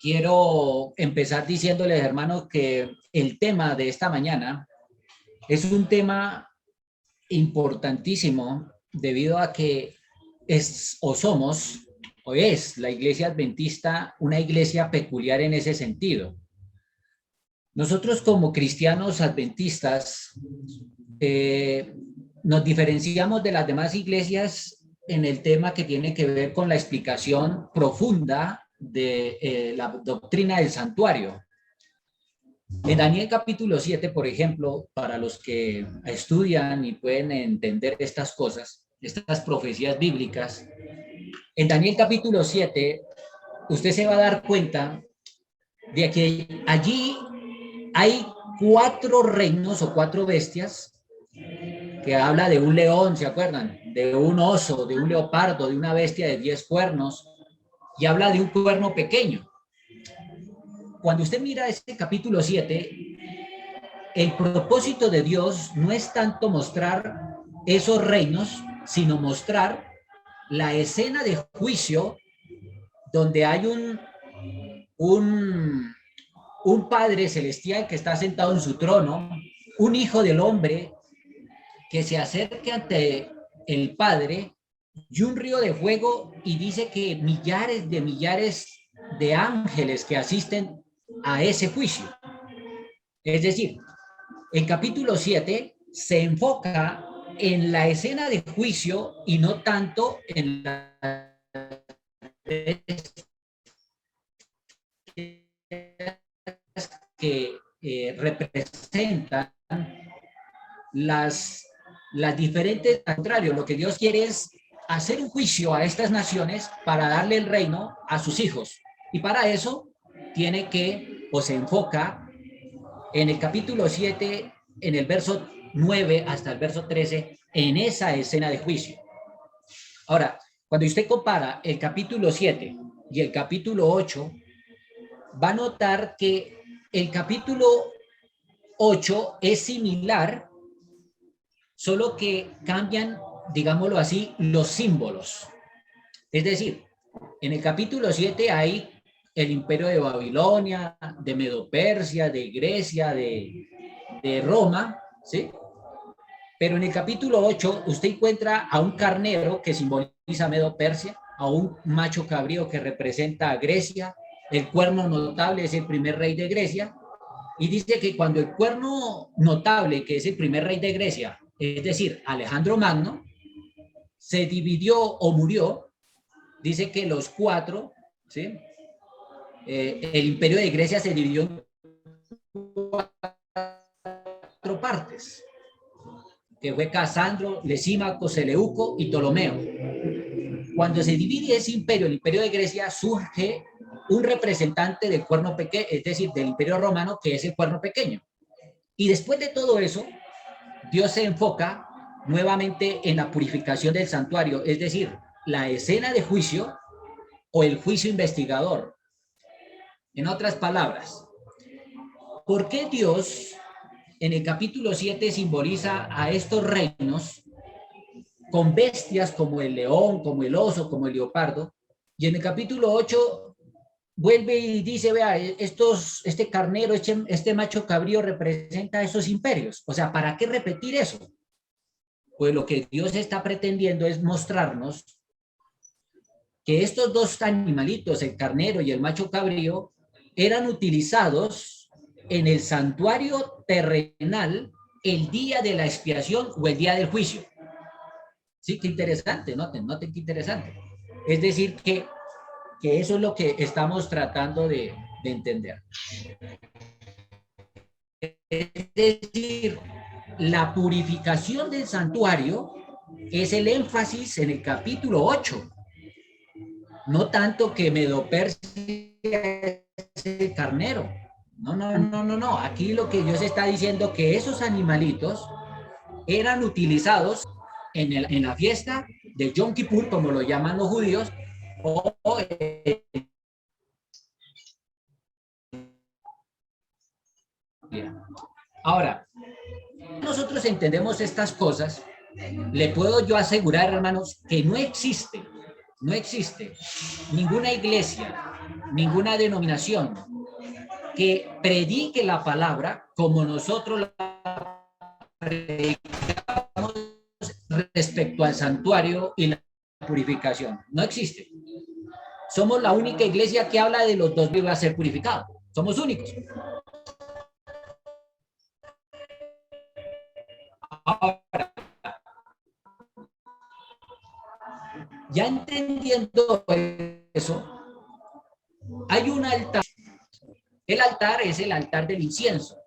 Quiero empezar diciéndoles, hermanos, que el tema de esta mañana es un tema importantísimo debido a que es o somos o es la iglesia adventista una iglesia peculiar en ese sentido. Nosotros como cristianos adventistas eh, nos diferenciamos de las demás iglesias en el tema que tiene que ver con la explicación profunda de la doctrina del santuario. En Daniel capítulo 7, por ejemplo, para los que estudian y pueden entender estas cosas, estas profecías bíblicas, en Daniel capítulo 7, usted se va a dar cuenta de que allí hay 4 reinos o 4 bestias, que habla de un león, ¿se acuerdan? De un oso, de un leopardo, de una bestia de 10 cuernos, y habla de un cuerno pequeño. Cuando usted mira este capítulo 7, el propósito de Dios no es tanto mostrar esos reinos, sino mostrar la escena de juicio donde hay un, un Padre celestial que está sentado en su trono, un Hijo del Hombre que se acerca ante el Padre y un río de fuego, y dice que millares de ángeles que asisten a ese juicio. Es decir, el capítulo 7 se enfoca en la escena de juicio y no tanto en la que representan las, las diferentes, al contrario, lo que Dios quiere es hacer un juicio a estas naciones para darle el reino a sus hijos. Y para eso tiene que, o se enfoca en el capítulo 7, en el verso 9 hasta el verso 13, en esa escena de juicio. Ahora, cuando usted compara el capítulo 7 y el capítulo 8, va a notar que el capítulo 8 es similar, solo que cambian, digámoslo así, los símbolos. Es decir, en el capítulo 7 hay el imperio de Babilonia, de Medo-Persia, de Grecia, de Roma, ¿sí? Pero en el capítulo 8 usted encuentra a un carnero que simboliza Medo-Persia, a un macho cabrío que representa a Grecia, el cuerno notable es el primer rey de Grecia, y dice que cuando el cuerno notable, que es el primer rey de Grecia, es decir, Alejandro Magno, se dividió o murió, dice que los 4, ¿sí? El imperio de Grecia se dividió en 4 partes, que fue Casandro, Lesímaco, Seleuco y Ptolomeo. Cuando se divide ese imperio, el imperio de Grecia, surge un representante del cuerno pequeño, es decir, del imperio romano, que es el cuerno pequeño. Y después de todo eso, Dios se enfoca nuevamente en la purificación del santuario, es decir, la escena de juicio o el juicio investigador. En otras palabras, ¿por qué Dios en el capítulo 7 simboliza a estos reinos con bestias como el león, como el oso, como el leopardo? Y en el capítulo 8 vuelve y dice, vea, este carnero, este macho cabrío representa a esos imperios. O sea, ¿para qué repetir eso? Pues lo que Dios está pretendiendo es mostrarnos que estos 2 animalitos, el carnero y el macho cabrío, eran utilizados en el santuario terrenal el día de la expiación o el día del juicio. Sí, qué interesante, noten qué interesante. Es decir, que eso es lo que estamos tratando de entender. Es decir, la purificación del santuario es el énfasis en el capítulo 8. No tanto que Medo-Persia es el carnero. No. Aquí lo que Dios está diciendo que esos animalitos eran utilizados en la fiesta de Yom Kippur, como lo llaman los judíos, o ahora, nosotros entendemos estas cosas, le puedo yo asegurar, hermanos, que no existe ninguna iglesia ninguna denominación que predique la palabra como nosotros la predicamos respecto al santuario y la purificación. No existe. Somos la única iglesia que habla de los dos que va a ser purificado. Somos únicos. Ahora, ya entendiendo eso, hay un altar. El altar es el altar del incienso.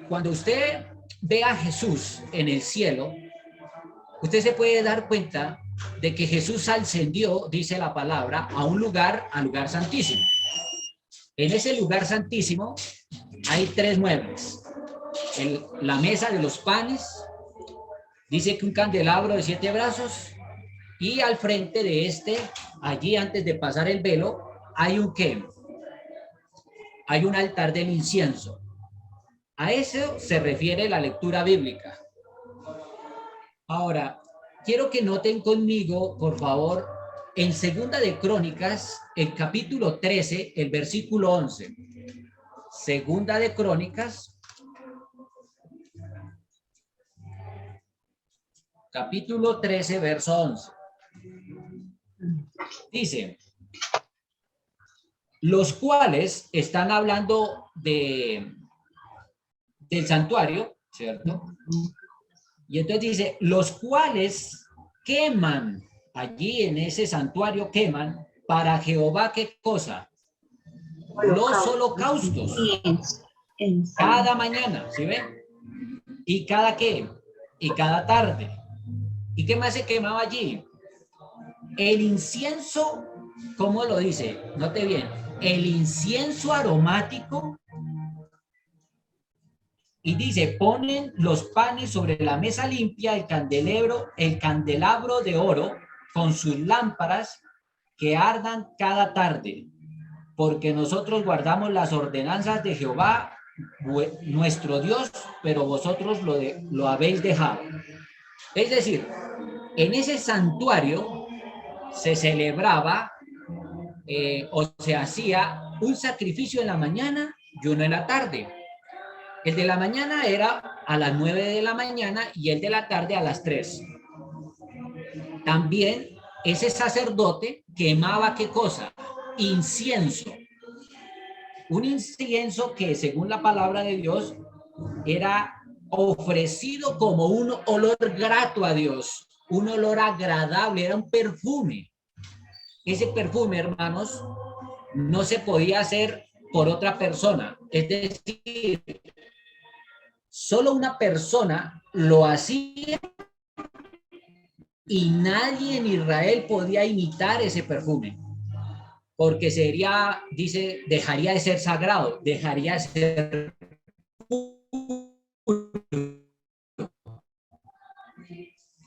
Cuando usted ve a Jesús en el cielo, usted se puede dar cuenta de que Jesús ascendió, dice la palabra, a un lugar, al lugar santísimo. En ese lugar santísimo hay tres muebles. La mesa de los panes, dice que un candelabro de 7 brazos, y al frente de este, allí antes de pasar el velo, hay un ¿qué? Hay un altar del incienso. A eso se refiere la lectura bíblica. Ahora, quiero que noten conmigo, por favor, en Segunda de Crónicas, el capítulo 13, el versículo 11. Segunda de Crónicas, capítulo 13, verso 11. Dice, los cuales están hablando del santuario, ¿cierto? Y entonces dice, los cuales queman, allí en ese santuario queman para Jehová, ¿qué cosa? Los holocaustos. Cada mañana, ¿sí ve? ¿Y cada qué? Y cada tarde. ¿Y qué más se quemaba allí? El incienso, ¿cómo lo dice? Note bien, el incienso aromático. Y dice, ponen los panes sobre la mesa limpia, el candelabro de oro con sus lámparas que ardan cada tarde, porque nosotros guardamos las ordenanzas de Jehová, nuestro Dios, pero vosotros lo habéis dejado. Es decir, en ese santuario se celebraba o se hacía un sacrificio en la mañana y uno en la tarde. El de la mañana era a las 9 de la mañana y el de la tarde a las 3. También ese sacerdote quemaba ¿qué cosa? Incienso. Un incienso que según la palabra de Dios era ofrecido como un olor grato a Dios, un olor agradable, era un perfume. Ese perfume, hermanos, no se podía hacer por otra persona. Es decir, solo una persona lo hacía y nadie en Israel podía imitar ese perfume, porque sería, dice, dejaría de ser sagrado, dejaría de ser puro.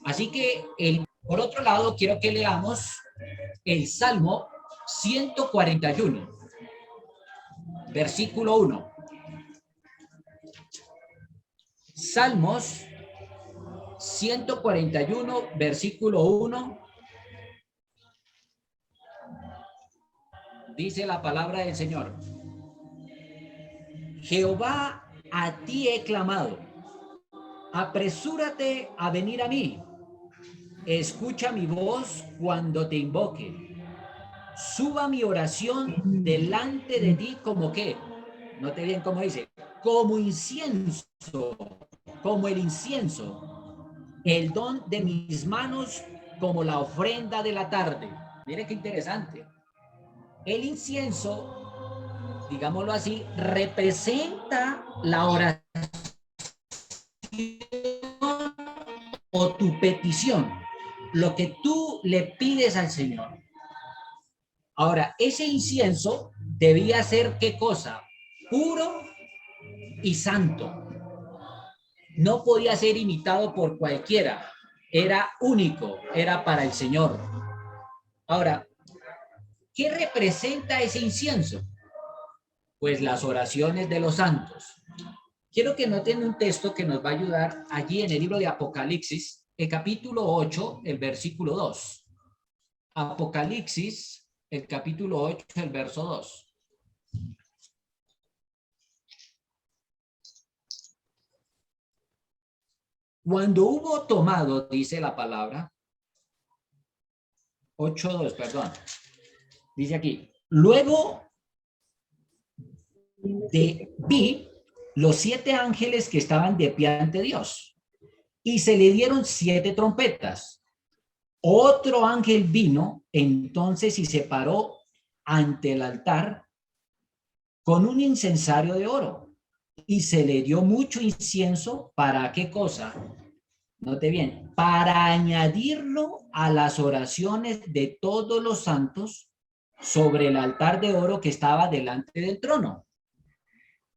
Así que, por otro lado, quiero que leamos el Salmo 141, versículo 1. Salmos 141, versículo 1. Dice la palabra del Señor. Jehová, a ti he clamado. Apresúrate a venir a mí. Escucha mi voz cuando te invoque. Suba mi oración delante de ti como qué. Note bien cómo dice. Como incienso. Como el incienso. El don de mis manos como la ofrenda de la tarde. Mire qué interesante. El incienso, digámoslo así, representa la oración o tu petición, lo que tú le pides al Señor. Ahora, ese incienso debía ser ¿qué cosa? Puro y santo. No podía ser imitado por cualquiera. Era único, era para el Señor. Ahora, ¿qué representa ese incienso? Pues las oraciones de los santos. Quiero que noten un texto que nos va a ayudar allí en el libro de Apocalipsis, el capítulo 8, el versículo 2. Apocalipsis, el capítulo 8, el verso 2. Cuando hubo tomado, dice la palabra, 8:2, perdón, dice aquí, luego vi los 7 ángeles que estaban de pie ante Dios, y se le dieron 7 trompetas. Otro ángel vino entonces y se paró ante el altar con un incensario de oro, y se le dio mucho incienso. ¿Para qué cosa? Note bien, para añadirlo a las oraciones de todos los santos sobre el altar de oro que estaba delante del trono.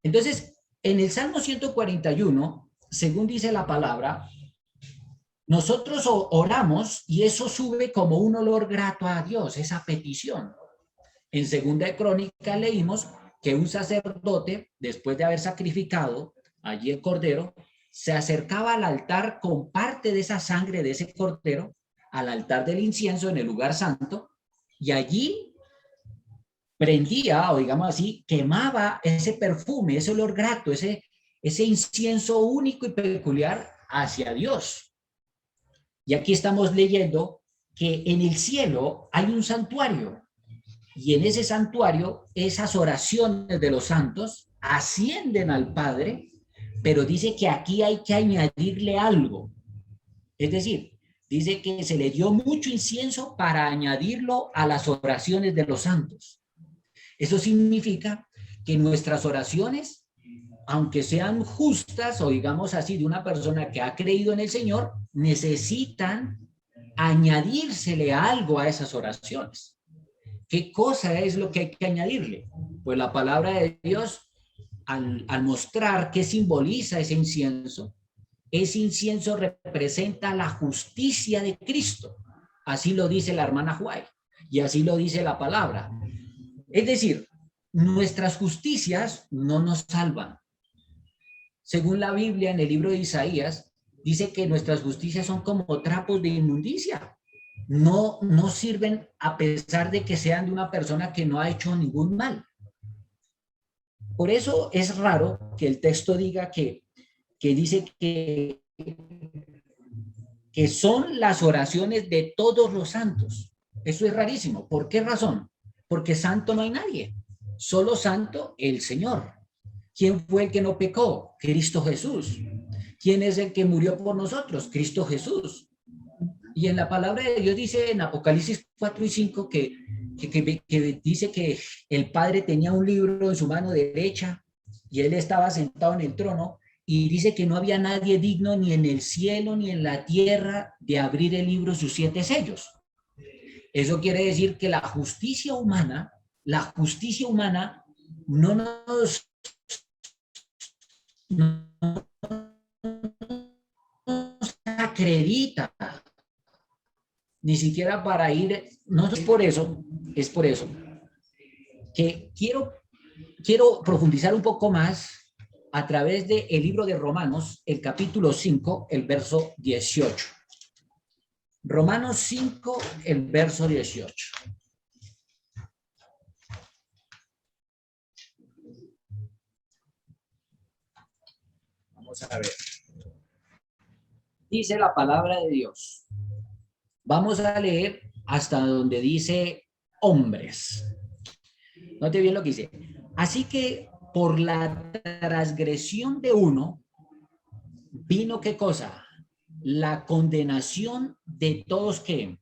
Entonces, en el Salmo 141, según dice la palabra, nosotros oramos y eso sube como un olor grato a Dios, esa petición. En Segunda de Crónica leímos que un sacerdote, después de haber sacrificado allí el cordero, se acercaba al altar con parte de esa sangre de ese cordero, al altar del incienso en el lugar santo, y allí prendía, o digamos así, quemaba ese perfume, ese olor grato, ese incienso único y peculiar hacia Dios. Y aquí estamos leyendo que en el cielo hay un santuario, y en ese santuario esas oraciones de los santos ascienden al Padre, pero dice que aquí hay que añadirle algo. Es decir, dice que se le dio mucho incienso para añadirlo a las oraciones de los santos. Eso significa que nuestras oraciones, aunque sean justas o digamos así de una persona que ha creído en el Señor, necesitan añadírsele algo a esas oraciones. ¿Qué cosa es lo que hay que añadirle? Pues la palabra de Dios, al mostrar qué simboliza ese incienso representa la justicia de Cristo. Así lo dice la hermana White y así lo dice la palabra. Es decir, nuestras justicias no nos salvan. Según la Biblia, en el libro de Isaías, dice que nuestras justicias son como trapos de inmundicia. No sirven a pesar de que sean de una persona que no ha hecho ningún mal. Por eso es raro que el texto diga que dice que son las oraciones de todos los santos. Eso es rarísimo. ¿Por qué razón? Porque santo no hay nadie. Solo santo el Señor. ¿Quién fue el que no pecó? Cristo Jesús. ¿Quién es el que murió por nosotros? Cristo Jesús. Y en la palabra de Dios dice en Apocalipsis 4 y 5 que dice que el Padre tenía un libro en su mano derecha y él estaba sentado en el trono, y dice que no había nadie digno ni en el cielo ni en la tierra de abrir el libro, sus 7 sellos. Eso quiere decir que la justicia humana no nos acredita ni siquiera para ir, no es por eso que quiero profundizar un poco más a través del libro de Romanos, el capítulo 5, el verso 18. Romanos 5, el verso 18. Vamos a ver. Dice la palabra de Dios. Vamos a leer hasta donde dice hombres. Note bien lo que dice. Así que por la transgresión de uno vino ¿qué cosa? La condenación de todos que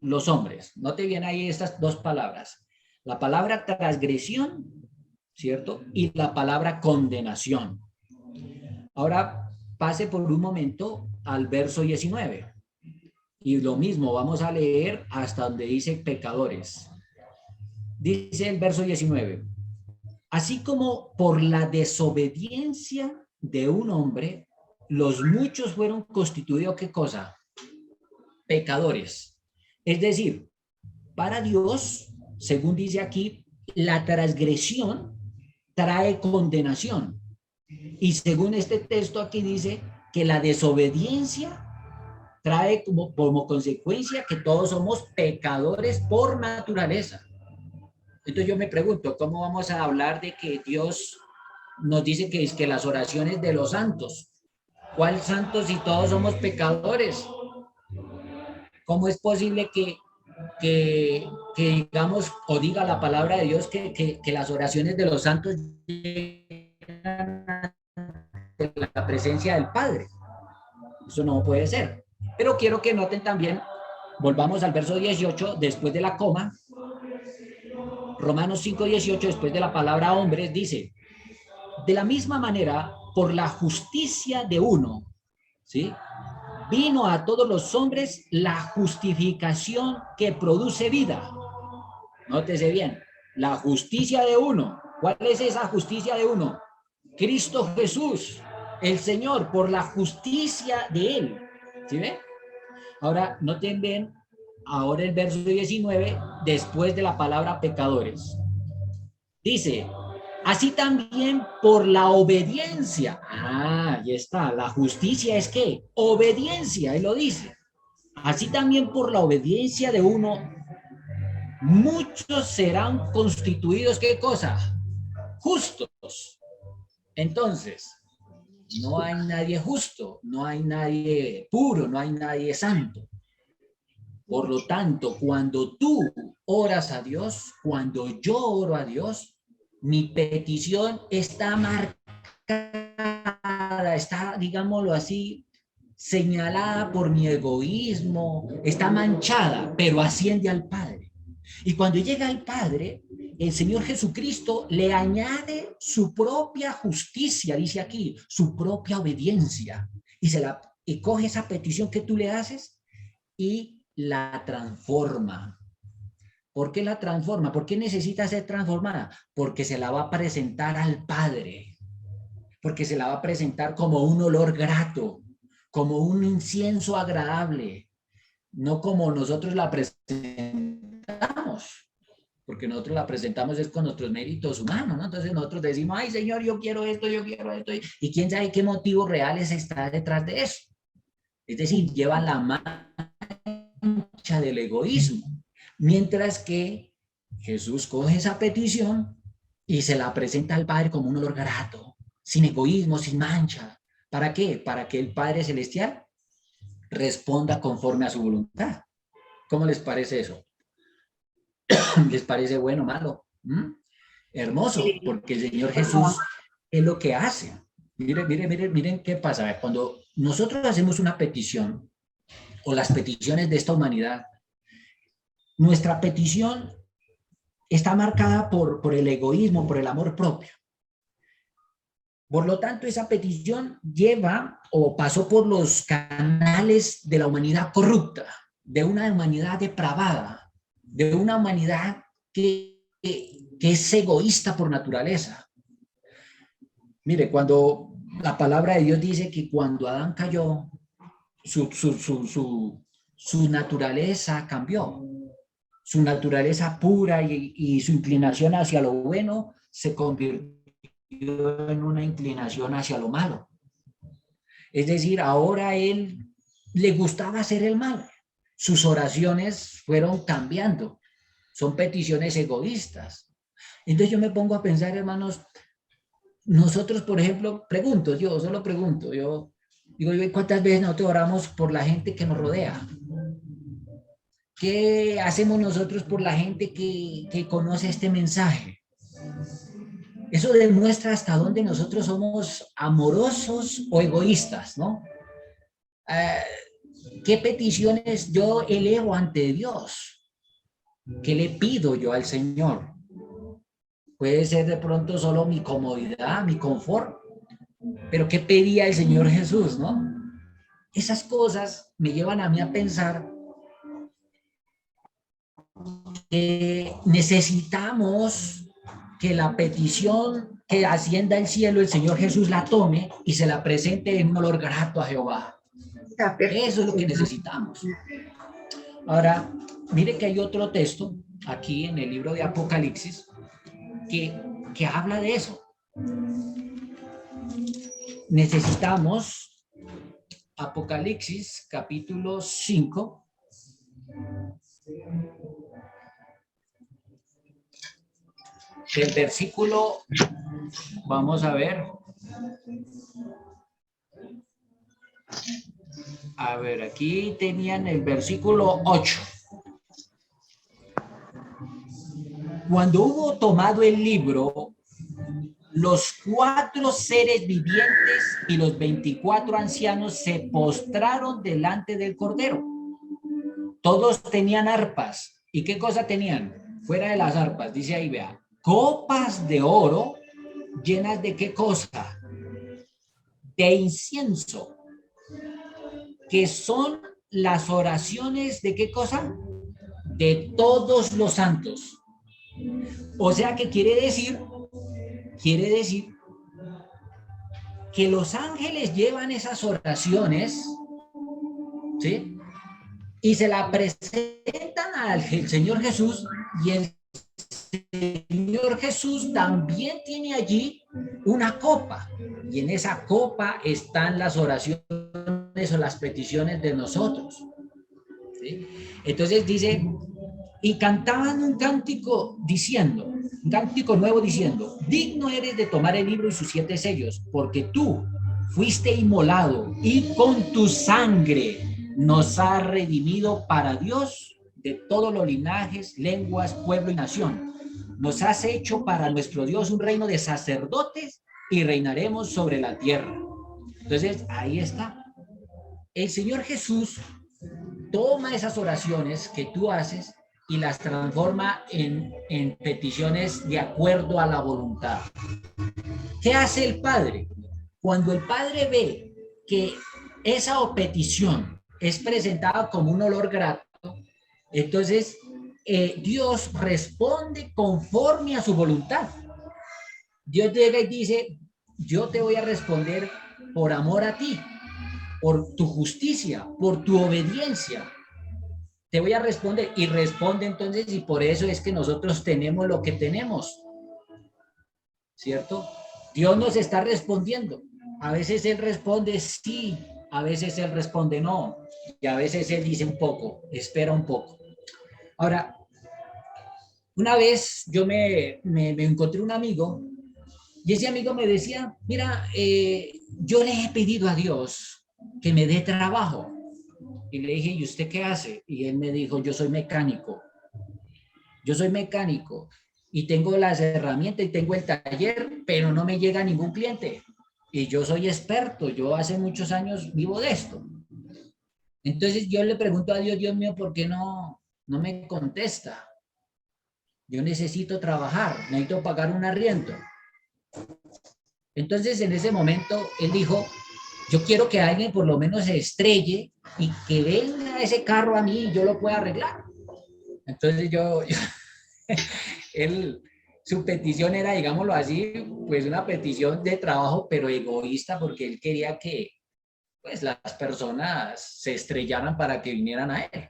los hombres. Note bien ahí estas dos palabras. La palabra transgresión, ¿cierto? Y la palabra condenación. Ahora pase por un momento al verso 19. Y lo mismo, vamos a leer hasta donde dice pecadores. Dice el verso 19. Así como por la desobediencia de un hombre, los muchos fueron constituidos, ¿qué cosa? Pecadores. Es decir, para Dios, según dice aquí, la transgresión trae condenación. Y según este texto aquí dice que la desobediencia trae como consecuencia que todos somos pecadores por naturaleza. Entonces yo me pregunto, ¿cómo vamos a hablar de que Dios nos dice que es que las oraciones de los santos? ¿Cuál santos si todos somos pecadores? ¿Cómo es posible que digamos o diga la palabra de Dios que las oraciones de los santos llegan a la presencia del Padre? Eso no puede ser. Pero quiero que noten también, volvamos al verso 18, después de la coma, Romanos 5:18, después de la palabra hombres, dice, de la misma manera, por la justicia de uno, ¿sí? Vino a todos los hombres la justificación que produce vida. Nótese bien, la justicia de uno. ¿Cuál es esa justicia de uno? Cristo Jesús, el Señor, por la justicia de Él. ¿Sí ve? Ahora, noten bien, ahora el verso 19, después de la palabra pecadores. Dice, así también por la obediencia. Ah, ahí está. La justicia es ¿qué? Obediencia, él lo dice. Así también por la obediencia de uno, muchos serán constituidos, ¿qué cosa? Justos. Entonces, no hay nadie justo, no hay nadie puro, no hay nadie santo. Por lo tanto, cuando tú oras a Dios, cuando yo oro a Dios, mi petición está marcada, está, digámoslo así, señalada por mi egoísmo, está manchada, pero asciende al Padre. Y cuando llega al Padre, el Señor Jesucristo le añade su propia justicia, dice aquí, su propia obediencia, y coge esa petición que tú le haces y la transforma. ¿Por qué la transforma? ¿Por qué necesita ser transformada? Porque se la va a presentar al Padre, porque se la va a presentar como un olor grato, como un incienso agradable, no como nosotros la presentamos, porque nosotros la presentamos es con nuestros méritos humanos, ¿no? Entonces nosotros decimos, ay Señor, yo quiero esto, y quién sabe qué motivos reales está detrás de eso. Es decir, lleva la mancha del egoísmo, mientras que Jesús coge esa petición y se la presenta al Padre como un olor grato, sin egoísmo, sin mancha. ¿Para qué? Para que el Padre Celestial responda conforme a su voluntad. ¿Cómo les parece eso? ¿Les parece bueno o malo? ¿Mm? Hermoso, porque el Señor Jesús es lo que hace. Miren qué pasa. Cuando nosotros hacemos una petición, o las peticiones de esta humanidad, nuestra petición está marcada por el egoísmo, por el amor propio. Por lo tanto, esa petición lleva o pasó por los canales de la humanidad corrupta, de una humanidad depravada, de una humanidad que es egoísta por naturaleza. Mire, cuando la palabra de Dios dice que cuando Adán cayó, su naturaleza cambió. Su naturaleza pura y su inclinación hacia lo bueno se convirtió en una inclinación hacia lo malo. Es decir, ahora él le gustaba hacer el mal. Sus oraciones fueron cambiando. Son peticiones egoístas. Entonces yo me pongo a pensar, hermanos, nosotros, por ejemplo, yo solo pregunto, yo digo, ¿cuántas veces nosotros oramos por la gente que nos rodea? ¿Qué hacemos nosotros por la gente que conoce este mensaje? Eso demuestra hasta dónde nosotros somos amorosos o egoístas, ¿no? ¿Qué peticiones yo elevo ante Dios? ¿Qué le pido yo al Señor? Puede ser de pronto solo mi comodidad, mi confort, pero ¿qué pedía el Señor Jesús, no? Esas cosas me llevan a mí a pensar que necesitamos que la petición que ascienda al cielo, el Señor Jesús la tome y se la presente en un olor grato a Jehová. Eso es lo que necesitamos. Ahora, mire que hay otro texto aquí en el libro de Apocalipsis que habla de eso. Necesitamos Apocalipsis capítulo 5. del versículo, vamos a ver. A ver, aquí tenían el versículo 8. Cuando hubo tomado el libro, los 4 seres vivientes y los 24 ancianos se postraron delante del Cordero. Todos tenían arpas. ¿Y qué cosa tenían? Fuera de las arpas, dice ahí, vea, copas de oro llenas de qué cosa? De incienso, que son las oraciones de qué cosa? De todos los santos. O sea que quiere decir que los ángeles llevan esas oraciones, ¿sí? Y se la presentan al Señor Jesús, y el Señor Jesús también tiene allí una copa, y en esa copa están las oraciones o las peticiones de nosotros, ¿sí? Entonces dice, y cantaban un cántico diciendo, un cántico nuevo diciendo, digno eres de tomar el libro y sus 7 sellos, porque tú fuiste inmolado y con tu sangre nos has redimido para Dios de todos los linajes, lenguas, pueblo y nación. Nos has hecho para nuestro Dios un reino de sacerdotes y reinaremos sobre la tierra. Entonces, ahí está. El Señor Jesús toma esas oraciones que tú haces y las transforma en peticiones de acuerdo a la voluntad. ¿Qué hace el Padre? Cuando el Padre ve que esa petición es presentada como un olor grato, entonces Dios responde conforme a su voluntad. Dios llega y dice, yo te voy a responder por amor a ti, por tu justicia, por tu obediencia. Te voy a responder, y responde entonces, y por eso es que nosotros tenemos lo que tenemos, ¿cierto? Dios nos está respondiendo. A veces Él responde sí, a veces Él responde no, y a veces Él dice un poco, espera un poco. Ahora, una vez yo me encontré un amigo, y ese amigo me decía, mira, yo le he pedido a Dios que me dé trabajo. Y le dije, ¿y usted qué hace? Y él me dijo, yo soy mecánico. Yo soy mecánico y tengo las herramientas y tengo el taller, pero no me llega ningún cliente. Y yo soy experto, yo hace muchos años vivo de esto. Entonces yo le pregunto a Dios, Dios mío, ¿por qué no me contesta? Yo necesito trabajar, necesito pagar un arriendo. Entonces en ese momento él dijo, yo quiero que alguien por lo menos se estrelle y que venga ese carro a mí y yo lo pueda arreglar. Entonces él, su petición era, digámoslo así, pues una petición de trabajo, pero egoísta, porque él quería que pues las personas se estrellaran para que vinieran a él.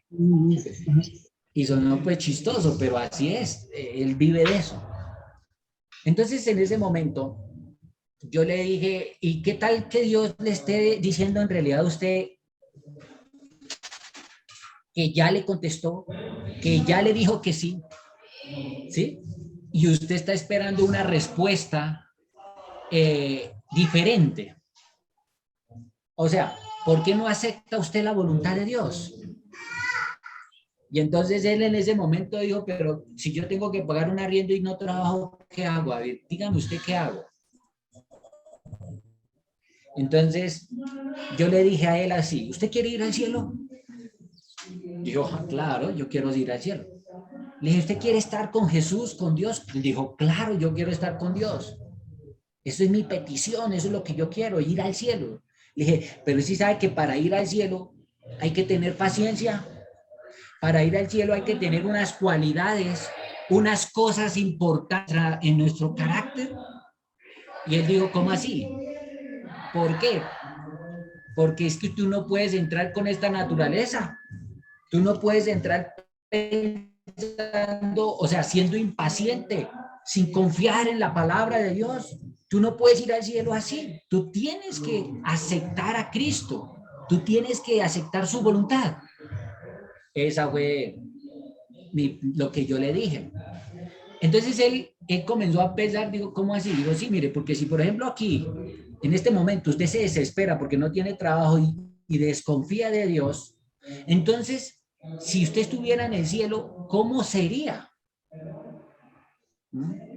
Y sonó pues chistoso, pero así es, él vive de eso. Entonces en ese momento yo le dije, ¿y qué tal que Dios le esté diciendo en realidad a usted que ya le contestó, que ya le dijo que sí? ¿Sí? Y usted está esperando una respuesta diferente. O sea, ¿por qué no acepta usted la voluntad de Dios? Y entonces él en ese momento dijo, pero si yo tengo que pagar un arriendo y no trabajo, ¿qué hago? A ver, dígame usted qué hago. Entonces yo le dije a él así, ¿usted quiere ir al cielo? Dijo, claro, yo quiero ir al cielo. Le dije, ¿usted quiere estar con Jesús, con Dios? Él dijo, claro, yo quiero estar con Dios. Eso es mi petición, eso es lo que yo quiero, ir al cielo. Le dije, pero sí sabe que para ir al cielo hay que tener paciencia. Para ir al cielo hay que tener unas cualidades, unas cosas importantes en nuestro carácter. Y él dijo, ¿cómo así? ¿Por qué? Porque es que tú no puedes entrar con esta naturaleza. Tú no puedes entrar pensando, o sea, siendo impaciente, sin confiar en la palabra de Dios. Tú no puedes ir al cielo así. Tú tienes que aceptar a Cristo. Tú tienes que aceptar su voluntad. Esa fue lo que yo le dije. Entonces él él comenzó a pensar, digo, ¿cómo así? Digo, sí, mire, porque si por ejemplo aquí, en este momento, usted se desespera porque no tiene trabajo y desconfía de Dios, entonces, si usted estuviera en el cielo, ¿cómo sería? ¿Mm?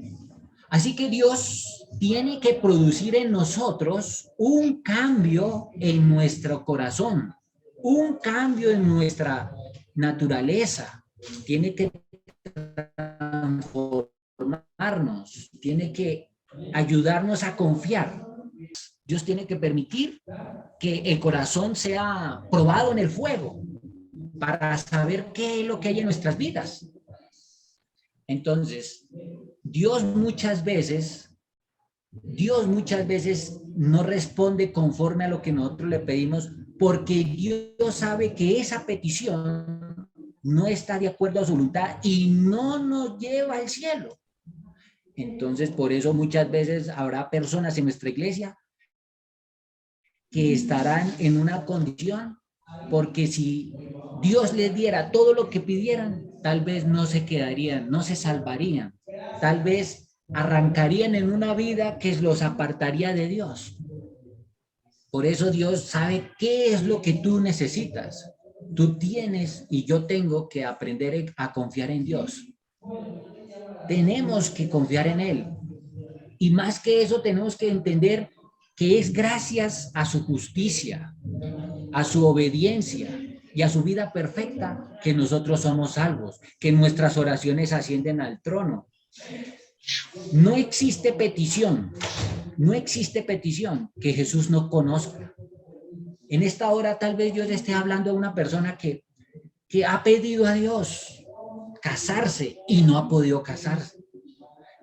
Así que Dios tiene que producir en nosotros un cambio en nuestro corazón, un cambio en nuestra naturaleza. Tiene que transformarnos, tiene que ayudarnos a confiar. Dios tiene que permitir que el corazón sea probado en el fuego para saber qué es lo que hay en nuestras vidas. Entonces, Dios muchas veces no responde conforme a lo que nosotros le pedimos porque Dios sabe que esa petición no está de acuerdo a su voluntad y no nos lleva al cielo. Entonces, por eso muchas veces habrá personas en nuestra iglesia que estarán en una condición porque si Dios les diera todo lo que pidieran, tal vez no se quedarían, no se salvarían, tal vez arrancarían en una vida que los apartaría de Dios. Por eso Dios sabe qué es lo que tú necesitas. Tú tienes y yo tengo que aprender a confiar en Dios. Tenemos que confiar en Él. Y más que eso, tenemos que entender que es gracias a su justicia, a su obediencia y a su vida perfecta que nosotros somos salvos, que nuestras oraciones ascienden al trono. No existe petición, no existe petición que Jesús no conozca. En esta hora tal vez yo le esté hablando a una persona que ha pedido a Dios casarse y no ha podido casarse.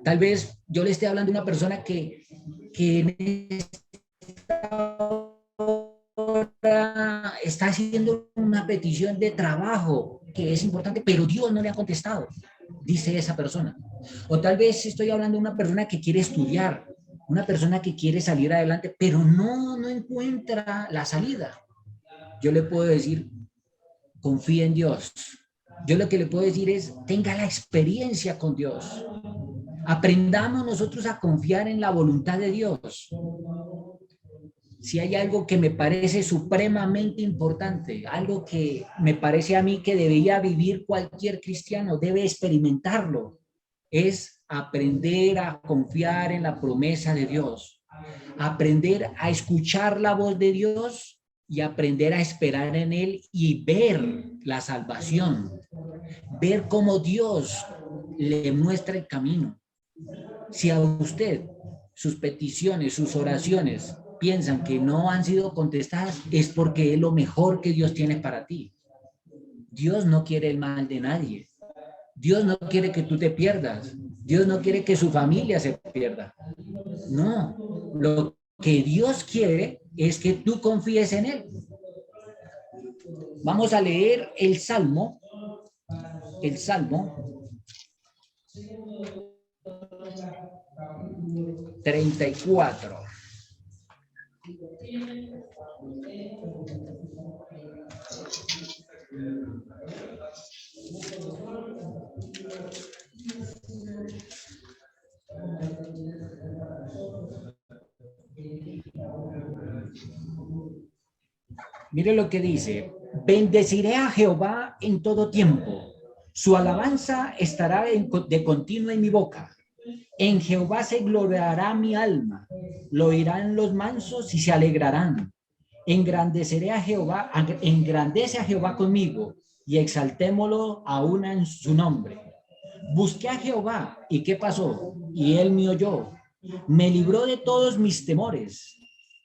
Tal vez yo le esté hablando a una persona que en esta hora está haciendo una petición de trabajo que es importante, pero Dios no le ha contestado, dice esa persona. O tal vez estoy hablando de una persona que quiere estudiar, una persona que quiere salir adelante, pero no encuentra la salida. Yo le puedo decir, confía en Dios. Yo lo que le puedo decir es, tenga la experiencia con Dios. Aprendamos nosotros a confiar en la voluntad de Dios. Si hay algo que me parece supremamente importante, algo que me parece a mí que debería vivir cualquier cristiano, debe experimentarlo, es aprender a confiar en la promesa de Dios, aprender a escuchar la voz de Dios y aprender a esperar en Él y ver la salvación, ver cómo Dios le muestra el camino. Si a usted sus peticiones, sus oraciones piensan que no han sido contestadas, es porque es lo mejor que Dios tiene para ti. Dios no quiere el mal de nadie. Dios no quiere que tú te pierdas. Dios no quiere que su familia se pierda. No, lo que Dios quiere es que tú confíes en Él. Vamos a leer el Salmo 34. Mire lo que dice, bendeciré a Jehová en todo tiempo, su alabanza estará de continuo en mi boca. En Jehová se gloriará mi alma, lo oirán los mansos y se alegrarán. Engrandeceré a Jehová, engrandece a Jehová conmigo y exaltémoslo aún en su nombre. Busqué a Jehová y ¿qué pasó? Y él me oyó, me libró de todos mis temores.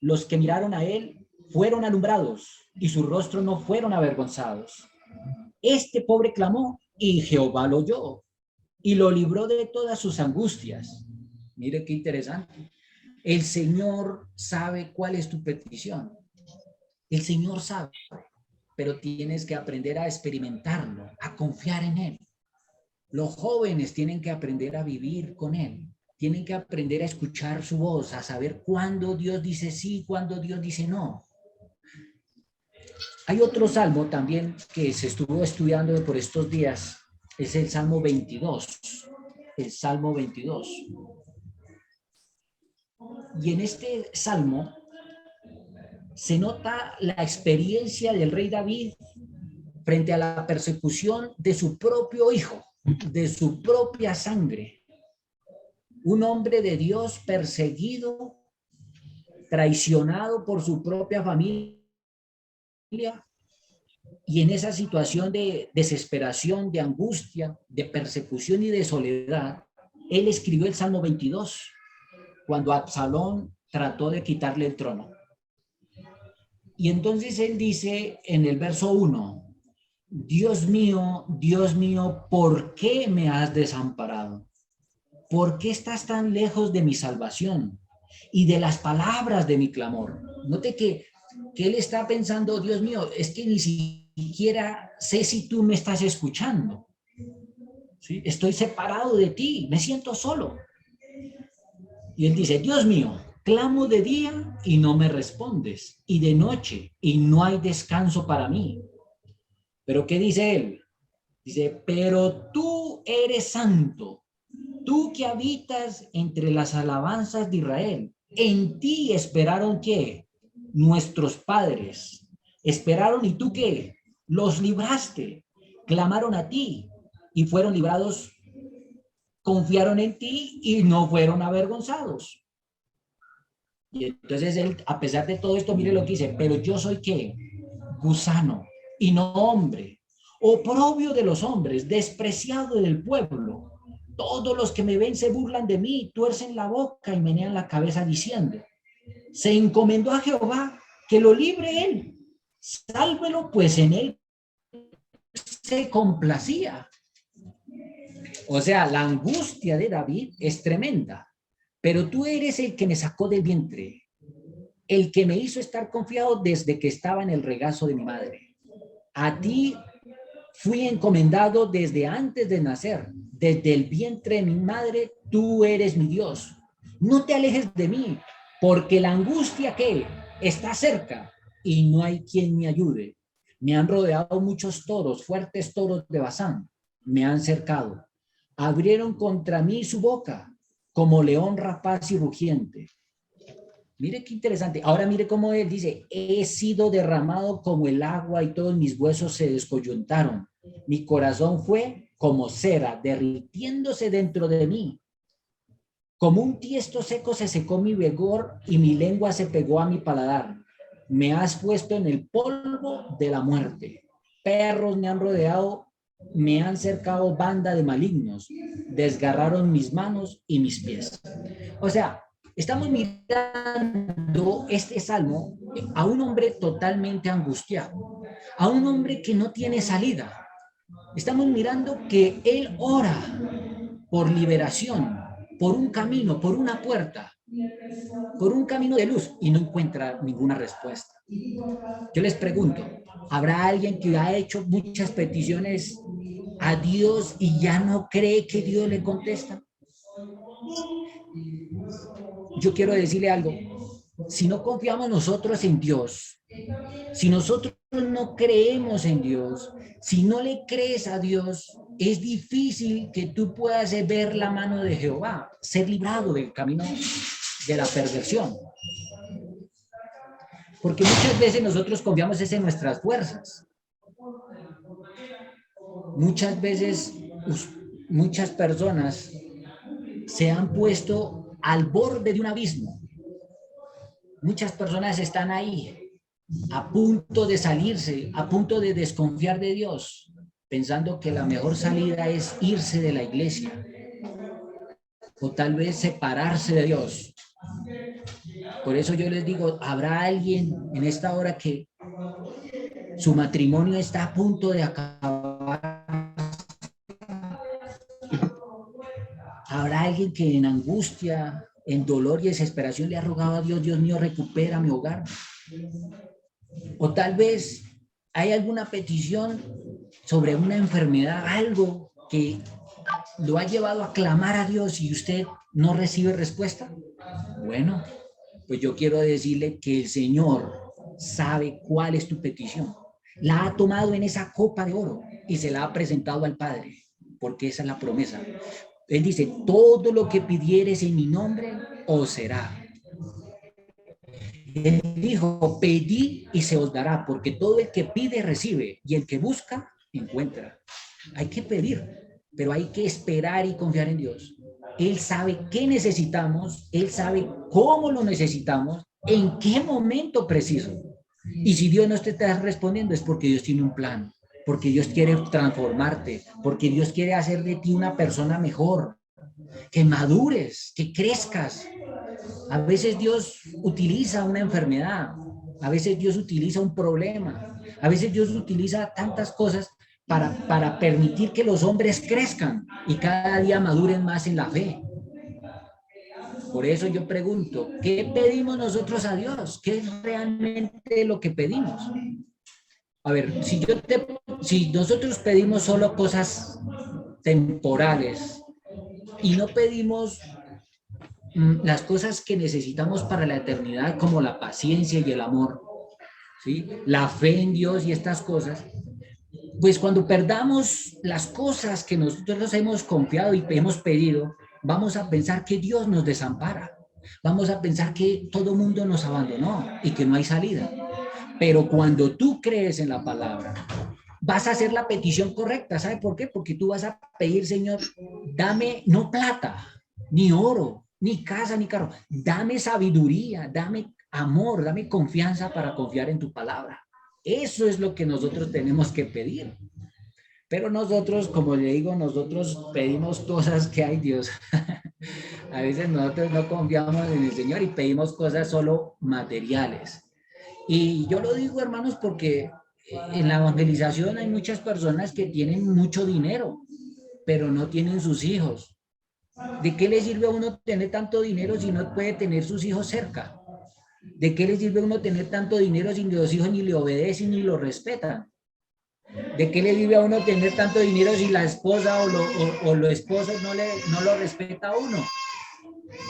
Los que miraron a él fueron alumbrados y su rostro no fueron avergonzados. Este pobre clamó y Jehová lo oyó y lo libró de todas sus angustias. Mire qué interesante. El Señor sabe cuál es tu petición. El Señor sabe, pero tienes que aprender a experimentarlo, a confiar en Él. Los jóvenes tienen que aprender a vivir con Él. Tienen que aprender a escuchar su voz, a saber cuándo Dios dice sí, cuándo Dios dice no. Hay otro salmo también que se estuvo estudiando por estos días, es el Salmo 22. el Salmo 22. Y en este salmo se nota la experiencia del rey David frente a la persecución de su propio hijo, de su propia sangre. Un hombre de Dios perseguido, traicionado por su propia familia, y en esa situación de desesperación, de angustia, de persecución y de soledad, él escribió el Salmo 22 cuando Absalón trató de quitarle el trono. Y entonces él dice en el verso 1, Dios mío, ¿por qué me has desamparado? ¿Por qué estás tan lejos de mi salvación y de las palabras de mi clamor? Note que él está pensando, Dios mío, es que ni siquiera sé si tú me estás escuchando. ¿Sí? Estoy separado de ti, me siento solo. Y él dice, Dios mío, clamo de día y no me respondes, y de noche y no hay descanso para mí. ¿Pero qué dice él? Dice, pero tú eres santo, tú que habitas entre las alabanzas de Israel. En ti esperaron ¿qué? Nuestros padres. Esperaron y tú ¿qué? Los libraste. Clamaron a ti y fueron librados. Confiaron en ti y no fueron avergonzados. Y entonces él, a pesar de todo esto, mire lo que dice, pero yo soy ¿qué? Gusano y no hombre, oprobio de los hombres, despreciado del pueblo. Todos los que me ven se burlan de mí, tuercen la boca y menean la cabeza diciendo, se encomendó a Jehová, que lo libre él, sálvelo, pues en él se complacía. O sea, la angustia de David es tremenda, pero tú eres el que me sacó del vientre, el que me hizo estar confiado desde que estaba en el regazo de mi madre. A ti fui encomendado desde antes de nacer, desde el vientre de mi madre, tú eres mi Dios. No te alejes de mí, porque la angustia que está cerca y no hay quien me ayude. Me han rodeado muchos toros, fuertes toros de Basán, me han cercado. Abrieron contra mí su boca, como león rapaz y rugiente. Mire qué interesante. Ahora mire cómo él dice, he sido derramado como el agua y todos mis huesos se descoyuntaron. Mi corazón fue como cera, derritiéndose dentro de mí. Como un tiesto seco se secó mi vigor y mi lengua se pegó a mi paladar. Me has puesto en el polvo de la muerte. Perros me han rodeado, me han cercado banda de malignos. Desgarraron mis manos y mis pies. O sea, estamos mirando este salmo a un hombre totalmente angustiado, a un hombre que no tiene salida. Estamos mirando que él ora por liberación, por un camino, por una puerta, por un camino de luz y no encuentra ninguna respuesta. Yo les pregunto, ¿habrá alguien que ha hecho muchas peticiones a Dios y ya no cree que Dios le contesta? Yo quiero decirle algo, si no confiamos nosotros en Dios, si nosotros no creemos en Dios, si no le crees a Dios, es difícil que tú puedas ver la mano de Jehová, ser librado del camino de la perversión. Porque muchas veces nosotros confiamos en nuestras fuerzas. Muchas veces muchas personas se han puesto al borde de un abismo. Muchas personas están ahí a punto de salirse, a punto de desconfiar de Dios, pensando que la mejor salida es irse de la iglesia o tal vez separarse de Dios. Por eso yo les digo, ¿habrá alguien en esta hora que su matrimonio está a punto de acabar? ¿Habrá alguien que en angustia, en dolor y desesperación le ha rogado a Dios, Dios mío, recupera mi hogar? O tal vez hay alguna petición sobre una enfermedad, algo que lo ha llevado a clamar a Dios y usted no recibe respuesta. Bueno, pues yo quiero decirle que el Señor sabe cuál es tu petición. La ha tomado en esa copa de oro y se la ha presentado al Padre, porque esa es la promesa. Él dice, todo lo que pidieres en mi nombre, os será. Él dijo, pedid y se os dará, porque todo el que pide, recibe, y el que busca, encuentra. Hay que pedir, pero hay que esperar y confiar en Dios. Él sabe qué necesitamos, Él sabe cómo lo necesitamos, en qué momento preciso. Y si Dios no te está respondiendo es porque Dios tiene un plan, porque Dios quiere transformarte, porque Dios quiere hacer de ti una persona mejor, que madures, que crezcas. A veces Dios utiliza una enfermedad, a veces Dios utiliza un problema, a veces Dios utiliza tantas cosas para permitir que los hombres crezcan y cada día maduren más en la fe. Por eso yo pregunto, ¿qué pedimos nosotros a Dios? ¿Qué es realmente lo que pedimos? A ver, si nosotros pedimos solo cosas temporales y no pedimos las cosas que necesitamos para la eternidad, como la paciencia y el amor, ¿sí? La fe en Dios y estas cosas, pues cuando perdamos las cosas que nosotros hemos confiado y hemos pedido, vamos a pensar que Dios nos desampara. Vamos a pensar que todo mundo nos abandonó y que no hay salida. Pero cuando tú crees en la palabra, vas a hacer la petición correcta. ¿Sabe por qué? Porque tú vas a pedir, Señor, dame no plata, ni oro, ni casa, ni carro. Dame sabiduría, dame amor, dame confianza para confiar en tu palabra. Eso es lo que nosotros tenemos que pedir. Pero nosotros, como le digo, nosotros pedimos cosas que hay Dios. A veces nosotros no confiamos en el Señor y pedimos cosas solo materiales. Y yo lo digo, hermanos, porque en la evangelización hay muchas personas que tienen mucho dinero, pero no tienen sus hijos. ¿De qué le sirve a uno tener tanto dinero si no puede tener sus hijos cerca? ¿De qué le sirve a uno tener tanto dinero si los hijos ni le obedecen ni lo respetan? ¿De qué le sirve a uno tener tanto dinero si la esposa o los esposos no lo respeta a uno?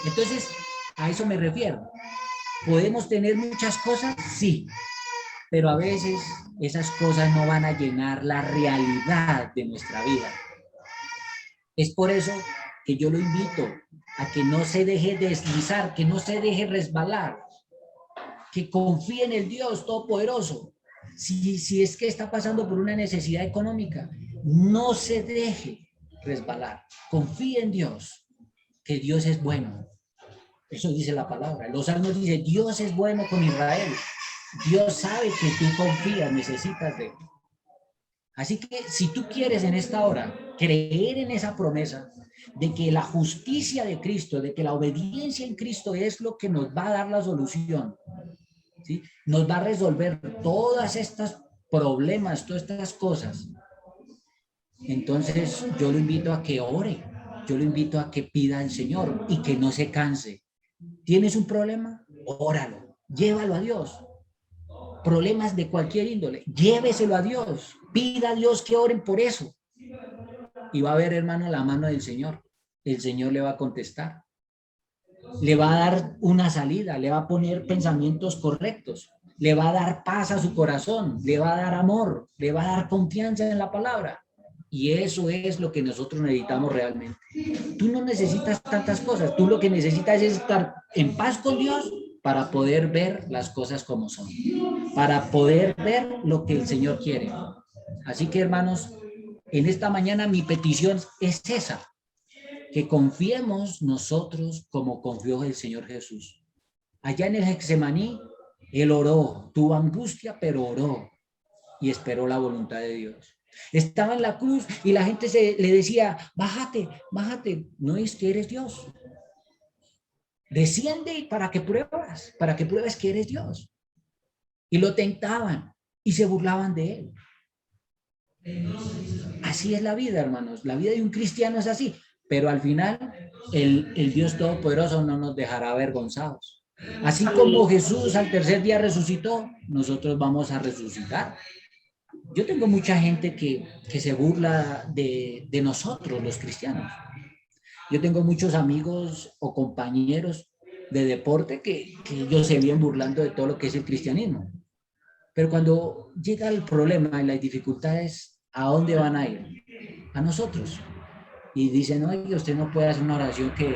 Entonces, a eso me refiero. ¿Podemos tener muchas cosas? Sí, pero a veces esas cosas no van a llenar la realidad de nuestra vida. Es por eso que yo lo invito a que no se deje deslizar, que no se deje resbalar, que confíe en el Dios Todopoderoso. Si es que está pasando por una necesidad económica, no se deje resbalar. Confíe en Dios, que Dios es bueno. Eso dice la palabra. Los salmos dicen, Dios es bueno con Israel. Dios sabe que tú confías, necesitas de él. Así que si tú quieres en esta hora creer en esa promesa de que la justicia de Cristo, de que la obediencia en Cristo es lo que nos va a dar la solución, ¿sí? Nos va a resolver todas estas problemas, todas estas cosas. Entonces yo lo invito a que ore, yo lo invito a que pida al Señor y que no se canse. ¿Tienes un problema? Óralo, llévalo a Dios. Problemas de cualquier índole, lléveselo a Dios, pida a Dios que oren por eso. Y va a ver, hermano, la mano del Señor. El Señor le va a contestar. Le va a dar una salida, le va a poner pensamientos correctos, le va a dar paz a su corazón, le va a dar amor, le va a dar confianza en la palabra. Y eso es lo que nosotros necesitamos realmente. Tú no necesitas tantas cosas, tú lo que necesitas es estar en paz con Dios para poder ver las cosas como son, para poder ver lo que el Señor quiere. Así que, hermanos, en esta mañana mi petición es esa, que confiemos nosotros como confió el Señor Jesús. Allá en el Getsemaní, él oró, tuvo angustia, pero oró y esperó la voluntad de Dios. Estaba en la cruz y la gente le decía, bájate, bájate, no es que eres Dios. Desciende para que pruebes que eres Dios. Y lo tentaban y se burlaban de él. Así es la vida, hermanos. La vida de un cristiano es así. Pero al final, el Dios Todopoderoso no nos dejará avergonzados. Así como Jesús al tercer día resucitó, nosotros vamos a resucitar. Yo tengo mucha gente que se burla de nosotros, los cristianos. Yo tengo muchos amigos o compañeros de deporte que ellos se vienen burlando de todo lo que es el cristianismo. Pero cuando llega el problema y las dificultades, ¿a dónde van a ir? A nosotros. y dicen, oye, usted no puede hacer una oración que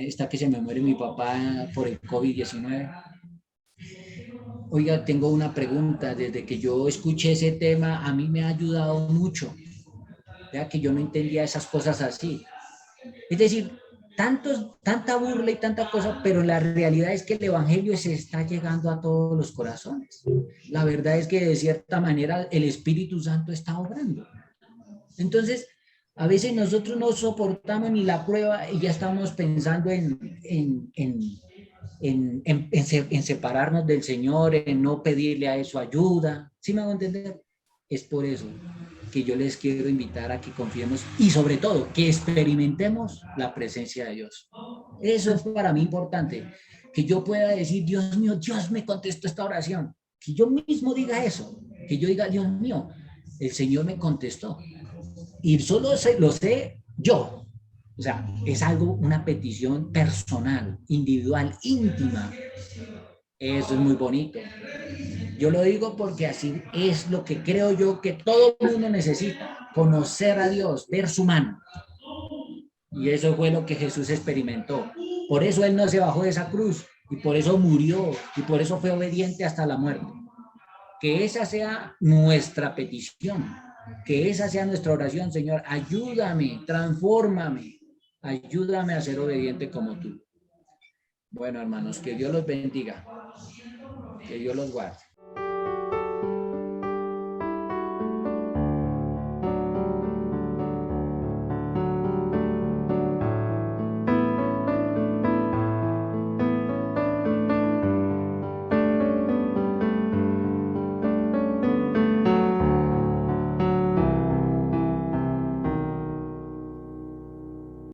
está que se me muere mi papá por el COVID-19. Oiga, tengo una pregunta. Desde que yo escuché ese tema, a mí me ha ayudado mucho, ya que yo no entendía esas cosas así. Es decir, tanta burla y tanta cosa, pero la realidad es que el evangelio se está llegando a todos los corazones. La verdad es que de cierta manera el Espíritu Santo está obrando. Entonces, a veces nosotros no soportamos ni la prueba y ya estamos pensando en separarnos del Señor, en no pedirle a eso ayuda. ¿Sí me hago entender? Es por eso que yo les quiero invitar a que confiemos y sobre todo que experimentemos la presencia de Dios. Eso es para mí importante, que yo pueda decir, Dios mío, Dios me contestó esta oración, que yo mismo diga eso, que yo diga, Dios mío, el Señor me contestó y solo lo sé yo. O sea, es algo, una petición personal, individual, íntima. Eso es muy bonito. Yo lo digo porque así es lo que creo yo que todo el mundo necesita, conocer a Dios, ver su mano. Y eso fue lo que Jesús experimentó. Por eso Él no se bajó de esa cruz y por eso murió y por eso fue obediente hasta la muerte. Que esa sea nuestra petición, que esa sea nuestra oración, Señor. Ayúdame, transfórmame, ayúdame a ser obediente como tú. Bueno, hermanos, que Dios los bendiga, que Dios los guarde.